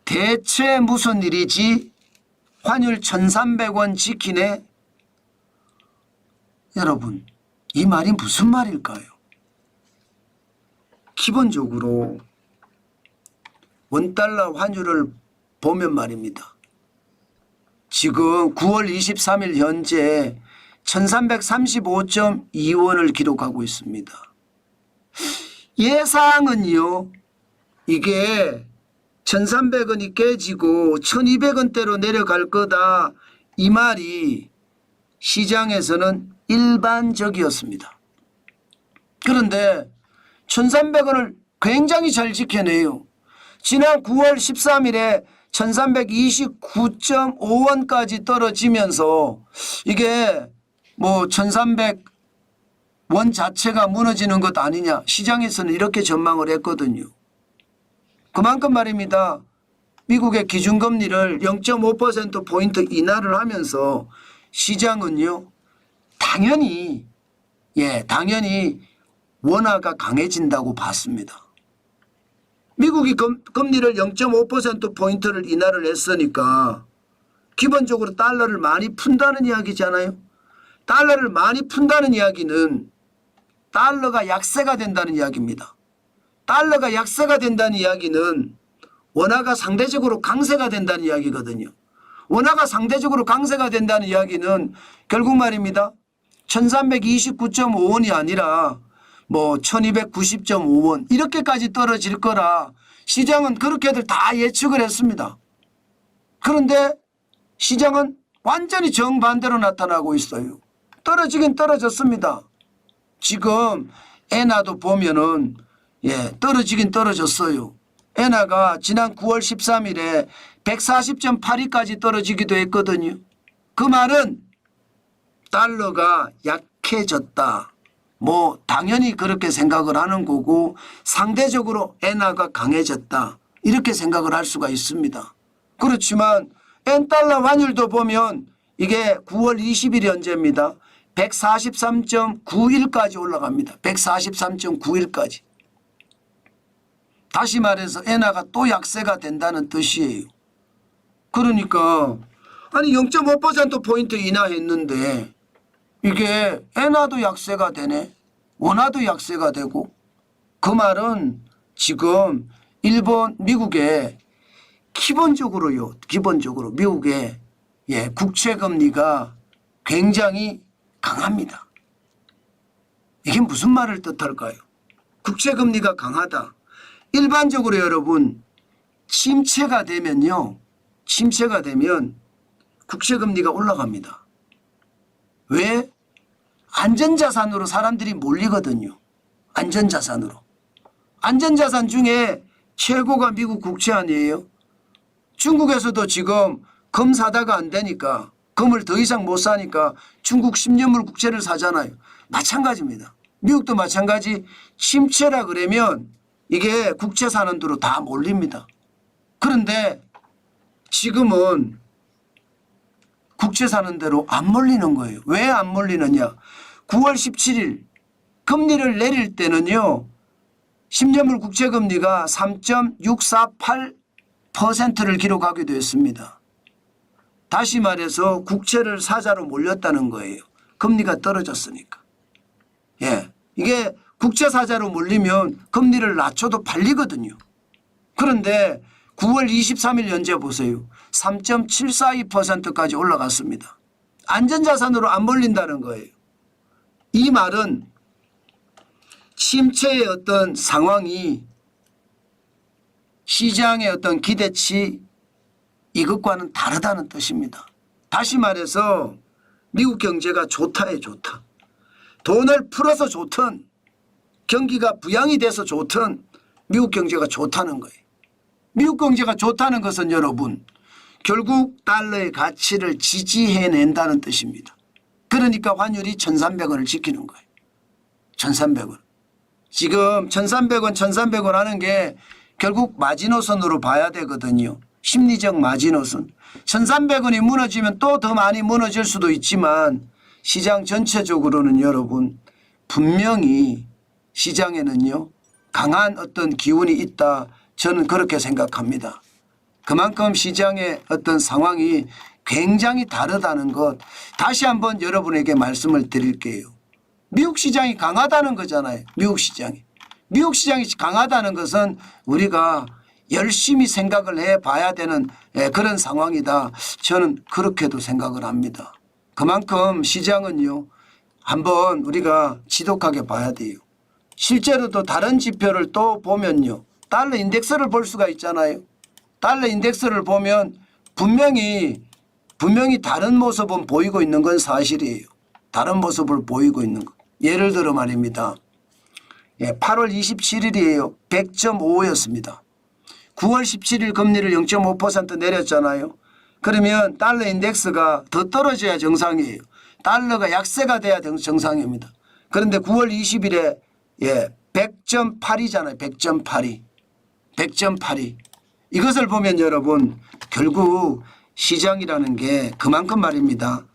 대체 무슨 일이지? 환율 1,300원 지키네? 여러분, 이 말이 무슨 말일까요? 기본적으로 원달러 환율을 보면 말입니다. 지금 9월 23일 현재 1335.2원을 기록하고 있습니다. 예상은요, 이게 1300원이 깨지고 1200원대로 내려갈 거다, 이 말이 시장에서는 일반적이었습니다. 그런데 1300원을 굉장히 잘 지켜내요. 지난 9월 13일에 1329.5원까지 떨어지면서 이게 뭐 1300원 자체가 무너지는 것 아니냐, 시장에서는 이렇게 전망을 했거든요. 그만큼 말입니다. 미국의 기준금리를 0.5%포인트 인하를 하면서 시장은요, 당연히 원화가 강해진다고 봤습니다. 미국이 금리를 0.5%포인트를 인하를 했으니까 기본적으로 달러를 많이 푼다는 이야기잖아요. 달러를 많이 푼다는 이야기는 달러가 약세가 된다는 이야기입니다. 달러가 약세가 된다는 이야기는 원화가 상대적으로 강세가 된다는 이야기거든요. 원화가 상대적으로 강세가 된다는 이야기는 결국 말입니다. 1329.5원이 아니라 뭐 1290.5원 이렇게까지 떨어질 거라 시장은 그렇게들 다 예측을 했습니다. 그런데 시장은 완전히 정반대로 나타나고 있어요. 떨어지긴 떨어졌습니다. 지금 엔화도 보면은 떨어지긴 떨어졌어요. 엔화가 지난 9월 13일에 140.82까지 떨어지기도 했거든요. 그 말은 달러가 약해졌다. 뭐 당연히 그렇게 생각을 하는 거고 상대적으로 엔화가 강해졌다. 이렇게 생각을 할 수가 있습니다. 그렇지만 엔달러 환율도 보면 이게 9월 20일 현재입니다. 143.91까지 올라갑니다. 143.91까지. 다시 말해서 엔화가 또 약세가 된다는 뜻이에요. 그러니까 아니 0.5%포인트 인하했는데 이게 엔화도 약세가 되네, 원화도 약세가 되고, 그 말은 지금 일본, 미국의 기본적으로 미국의 국채금리가 굉장히 강합니다. 이게 무슨 말을 뜻할까요? 국채금리가 강하다. 일반적으로 여러분 침체가 되면 국채금리가 올라갑니다. 왜? 안전자산으로 사람들이 몰리거든요. 안전자산으로. 안전자산 중에 최고가 미국 국채 아니에요? 중국에서도 지금 금 사다가 안 되니까, 금을 더 이상 못 사니까 중국 10년물 국채를 사잖아요. 마찬가지입니다. 미국도 마찬가지. 침체라 그러면 이게 국채 사는 데로 다 몰립니다. 그런데 지금은 국채 사는 대로 안 몰리는 거예요. 왜 안 몰리느냐? 9월 17일 금리를 내릴 때는요, 10년물 국채 금리가 3.648%를 기록하기도 했습니다. 다시 말해서 국채를 사자로 몰렸다는 거예요. 금리가 떨어졌으니까. 이게 국채 사자로 몰리면 금리를 낮춰도 팔리거든요. 그런데 9월 23일 현재 보세요. 3.742%까지 올라갔습니다. 안전자산으로 안 몰린다는 거예요. 이 말은 침체의 어떤 상황이 시장의 어떤 기대치 이것과는 다르다는 뜻입니다. 다시 말해서 미국 경제가 좋다에 좋다. 돈을 풀어서 좋든 경기가 부양이 돼서 좋든 미국 경제가 좋다는 거예요. 미국 경제가 좋다는 것은 여러분 결국 달러의 가치를 지지해낸다는 뜻입니다. 그러니까 환율이 1,300원을 지키는 거예요. 1,300원. 지금 1,300원 하는 게 결국 마지노선으로 봐야 되거든요. 심리적 마지노선. 1,300원이 무너지면 또 더 많이 무너질 수도 있지만 시장 전체적으로는 여러분 분명히 시장에는요 강한 어떤 기운이 있다. 저는 그렇게 생각합니다. 그만큼 시장의 어떤 상황이 굉장히 다르다는 것 다시 한번 여러분에게 말씀을 드릴게요. 미국 시장이 강하다는 거잖아요. 미국 시장이. 미국 시장이 강하다는 것은 우리가 열심히 생각을 해봐야 되는 그런 상황이다. 저는 그렇게도 생각을 합니다. 그만큼 시장은요. 한번 우리가 지독하게 봐야 돼요. 실제로 또 다른 지표를 또 보면요. 달러 인덱스를 볼 수가 있잖아요. 달러 인덱스를 보면 분명히 다른 모습은 보이고 있는 건 사실이에요. 다른 모습을 보이고 있는 것. 예를 들어 말입니다. 8월 27일이에요. 100.5였습니다. 9월 17일 금리를 0.5% 내렸잖아요. 그러면 달러 인덱스가 더 떨어져야 정상이에요. 달러가 약세가 돼야 정상입니다. 그런데 9월 20일에 100.8이잖아요. 100.82. 100.82. 이것을 보면 여러분 결국 시장이라는 게 그만큼 말입니다.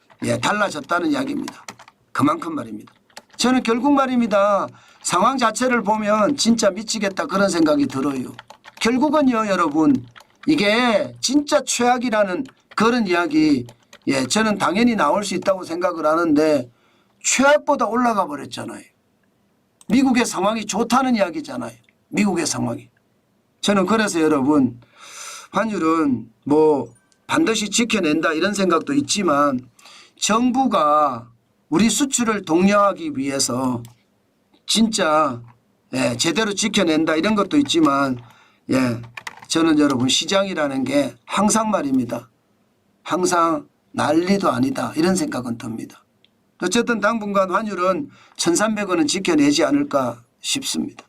달라졌다는 이야기입니다. 그만큼 말입니다. 저는 결국 말입니다. 상황 자체를 보면 진짜 미치겠다 그런 생각이 들어요. 결국은요 여러분 이게 진짜 최악이라는 그런 이야기 저는 당연히 나올 수 있다고 생각을 하는데 최악보다 올라가 버렸잖아요. 미국의 상황이 좋다는 이야기잖아요. 미국의 상황이. 저는 그래서 여러분 환율은 뭐 반드시 지켜낸다 이런 생각도 있지만 정부가 우리 수출을 독려하기 위해서 진짜 제대로 지켜낸다 이런 것도 있지만 저는 여러분 시장이라는 게 항상 말입니다. 항상 난리도 아니다 이런 생각은 듭니다. 어쨌든 당분간 환율은 1,300원은 지켜내지 않을까 싶습니다.